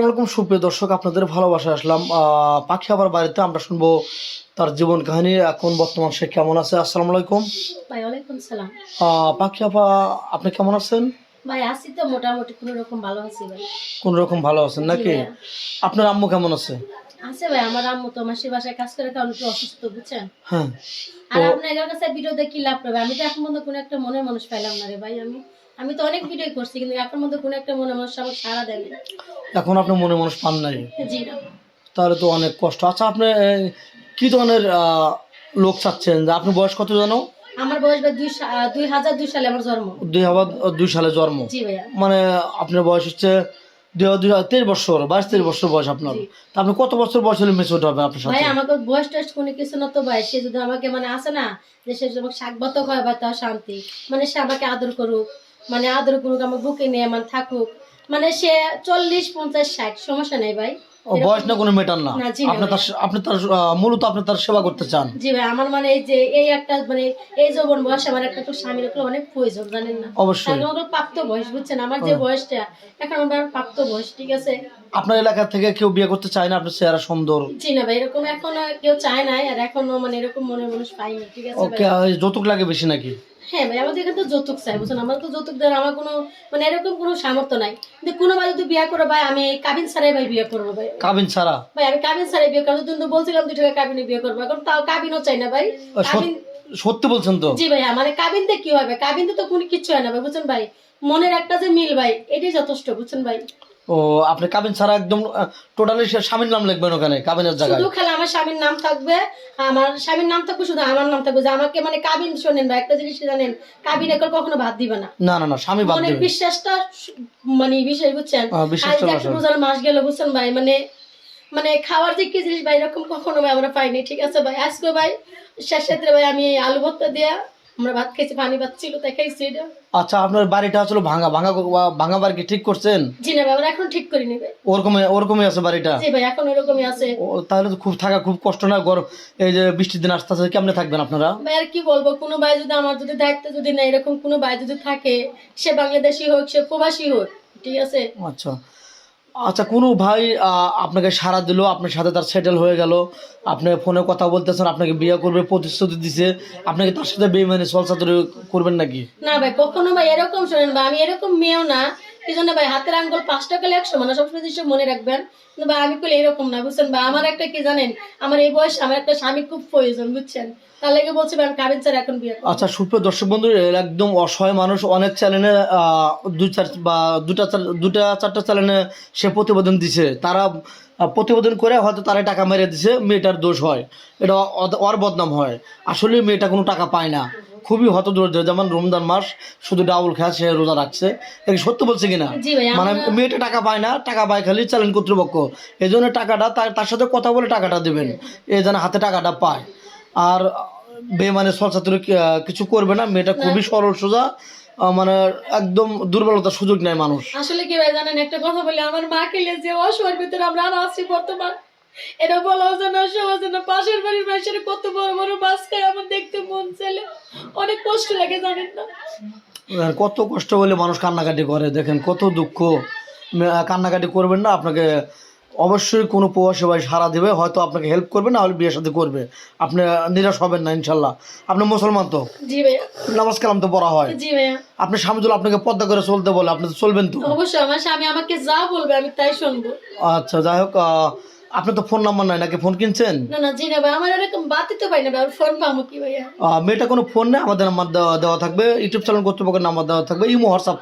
আসসালামু সুপ্রিয় দর্শক, আপনাদের ভালোবাসা আসলাম পাখি আবার বাড়িতে। আমরা শুনবো তার জীবন কাহিনী, এখন বর্তমান সে কেমন আছে। আসসালামু আলাইকুম ভাই। ওয়ালাইকুম সালাম। পাখি আপা, আপনি কেমন আছেন? ভাই আছি তো মোটামুটি কোনো রকম ভালো আছি ভাই। কোন রকম ভালো আছেন নাকি? আপনার আম্মু কেমন আছে? আছে ভাই, আমার আম্মু তো মাসির বাসায় কাজ করে, কারণ একটু অসুস্থ, বুঝছেন। হ্যাঁ, আর আপনার কাছে ভিডিও দেখি লাভ পাবে, আমি তো এখন পর্যন্ত কোনো একটা মনের মানুষ পাইলাম না রে ভাই। আমি তো অনেক ভিডিও করছি, কিন্তু এখন মধ্যে কোনো একটা মনের মানুষ আমাকে সারা দেয় না। এখন আপনি মনে মানুষ পান নাই? জি না। তাহলে তো অনেক কষ্ট। আচ্ছা, আপনি কি ধরনের লোক চাচ্ছেন? যে আপনি বয়স কত জানো? আমার বয়স ভাই 2002 সালে আমার জন্ম। 2002 সালে জন্ম? জি ভাইয়া। মানে আপনার বয়স হচ্ছে 23 বছর, 22-23 বছর বয়স আপনার। তা আপনি কত বছর বয়স হলে মেচুর হবে আপনার সাথে? ভাই আমাকে বয়স টেস্ট কোনো কিছু না তো ভাই। সে যদি আমাকে মানে আসে না, যে সে আমাকে শাকভাত হয় ভাই, তাও শান্তি। মানে সে আমাকে আদর করুক, মানে আদর করুক, আমার বুকে নিয়ে মানে থাকুক। মানে সে 40, 50, 60 সমস্যা নেই ভাই। বয়স না কোনো ম্যাটার না। আপনি তার মূলত আপনি তার সেবা করতে চান। জি ভাই, আমার মানে এই যে এই একটা মানে এই যৌবন বয়স আমার একটা তো স্বামীর উপর অনেক প্রয়োজন, জানেন না? অবশ্যই। আমার প্রাপ্ত বয়স, বুঝছেন। আমার যে বয়সটা এখন, আমার প্রাপ্ত বয়স, ঠিক আছে। আপনার এলাকা থেকে কেউ বিয়ে করতে চায় না? আপনার চেহারা সুন্দর। জি না ভাই, এরকম এখনো কেউ চায় নাই, আর এখনো মানে এরকম মনের মানুষ পাইনি, ঠিক আছে ওকে, যৌতুক লাগে বেশি নাকি? হ্যাঁ ভাই, আমাদের এখানে তো যৌতুক চাই, বুঝছেন। আমার তো যৌতুক দেওয়ার আমার কোনো মানে এরকম কোনো সামর্থ্য নাই। কিন্তু কোনো ভাই যদি বিয়ে করো ভাই, আমি কাবিন ছাড়াই ভাই বিয়ে করবো ভাই। কাবিন ছাড়া? ভাই আমি কাবিন ছাড়াই বিয়ে করবো। কিন্তু বলছিলাম 2 টাকা কাবিনে বিয়ে করবো, এখন তাও কাবিনও চাই না ভাই। কাবিন সত্যি বলছেন তো? জি ভাই, মানে কাবিন দিয়ে কি হবে? কাবিন তো কোনো কিছু হয় না ভাই, বুঝছেন ভাই। মনের একটা যে মিল ভাই, এটাই যথেষ্ট, বুঝছেন ভাই। ও, আপনি কাবিন ছাড়া একদম টোটালি স্বামীর নাম লিখবেন ওখানে কাবিনের জায়গায়? শুধু খালি আমার স্বামীর নাম থাকবে, আমার স্বামীর নাম থাকবে, শুধু আমার নাম থাকবে। যে আমাকে মানে কাবিন, শোনেন ভাই একটা জিনিস জানেন, কাবিন একর কখনো ভাত দিবে না। না না না, স্বামী বাদ মনের দিবে। বিশ্বাসটা মানে বিশেষ, বুঝছেন। বিশ্বাসটা আর একটা রোজার মাস গেল, বুঝছেন ভাই, মানে মানে খাওয়ার যে কি জিনিস ভাই, এরকম কখনো ভাই আমরা পাইনি, ঠিক আছে ভাই। আজকে ভাই শেষ রাত্রে ভাই আমি আলু ভর্তা দিয়া আমরা ভাত খাইছি, পানি ভাত ছিল তাই খাইছি এটা। আচ্ছা, আপনার বাড়িটা আসলে ভাঙা ভাঙা ভাঙা বাড়ি কি ঠিক করছেন? জি না ভাই, আমরা এখন ঠিক করিনি ভাই। ওরকমই আছে বাড়িটা? জি ভাই, এখন এরকমই আছে। তাহলে তো খুব কষ্ট না? গরম, এই যে বৃষ্টির দিন আসতে আসতে কেমনে থাকবেন আপনারা? ভাই আর কি বলবো, কোনো ভাই যদি আমার যদি দায়িত্ব যদি না এরকম কোনো ভাই যদি থাকে, সে বাংলাদেশি হোক, সে প্রবাসী হোক, ঠিক আছে। আচ্ছা আচ্ছা, কোনো ভাই আপনাকে সাড়া দিল, আপনার সাথে তার সেটেল হয়ে গেল, আপনি ফোনে কথা বলতেছেন, আপনাকে বিয়ে করবে প্রতিশ্রুতি দিছে, আপনাকে তার সাথে বেইমানি চলচাতুরি করবেন নাকি? না ভাই, কখনো ভাই এরকম শোনেন ভাই, আমি এরকম মেয়েও না। এই জন্য ভাই হাতের আঙ্গুল 5 টাকা 100 মানে সবসময় জিনিস মনে রাখবেন। কিন্তু ভাই আমি কইলে এরকম না, বুঝছেন ভাই। আমার একটা কি জানেন, আমার এই বয়স আমার একটা স্বামী খুব প্রয়োজন, বুঝছেন। তার লাগে বলছি ভাই আমি কাবিন ছাড়া এখন বিয়ে করব। আচ্ছা, সুপ্রিয় দর্শক বন্ধু, একদম অসহায় মানুষ, অনেক চ্যানেলে দুটা চারটা চ্যানেলে সে প্রতিবেদন দিছে। তারা প্রতিবেদন করে হয়তো তারা টাকা মেরে দিছে, মেয়েটার দোষ হয়, এটা ওর বদনাম হয়। আসলে মেয়েটা কোনো টাকা পায় না, খুবই হতদরিদ্র। যেমন রমজান মাস শুধু ডাউল খায়, সে রোজা রাখছে। সত্যি বলছে কিনা? জি ভাই, মানে মেয়েটা টাকা পায় না, টাকা পায় খালি চ্যানেল কর্তৃপক্ষ। এই জন্য টাকাটা তার সাথে কথা বলে টাকাটা দেবেন, এই যেন হাতে টাকাটা পায়। আর বেমানে সলসাতুরি কিছু করবে না। মেয়েটা খুবই সরল সোজা, মানে একদম দুর্বলতার সুযোগ নেয় মানুষ। আসলে কি ভাই জানেন, একটা কথা বলি, আমার মা খেলে যে অসহায়ের ভিতরে আমরা আছি বর্তমান, এটা বলাও যেন সহজ না। পাশের বাড়ির মানুষের কত বড় বড় মাছ খায়, আমার দেখতে মন চাইলে অনেক কষ্ট লাগে, জানেন না? কত কষ্ট হলে মানুষ কান্নাকাটি করে, দেখেন কত দুঃখ। কান্নাকাটি করবেন না। আপনাকে অবশ্যই কোনো প্রবাসী ভাই সাড়া দেবে, হয়তো আপনাকে হেল্প করবে, না হলে বিয়ের সাথে করবে। আপনি নিরাশ হবেন না ইনশাল্লাহ। আপনি মুসলমান তো? জি ভাইয়া। নামাজ কালাম তো পড়া হয়? জি ভাইয়া। আপনি স্বামী যদি আপনাকে পর্দা করে চলতে বলে, আপনি তো চলবেন তো? অবশ্যই, আমার স্বামী আমাকে যা বলবে আমি তাই শুনবো। আচ্ছা, যাই হোক, আপনি তো ফোন নাম্বার নাই নাকি? ফোন কিনছেন? না না, জি না ভাই, আমার এরকম বাতিতে তো পাই না ভাই, ফোন পাবো কি ভাইয়া? মেয়েটা কোনো ফোন নেই, আমাদের নাম্বার দেওয়া থাকবে, ইউটিউব চ্যানেল কর্তৃপক্ষের নাম্বার দেওয়া থাকবে, ইমো হোয়াটসঅ্যাপ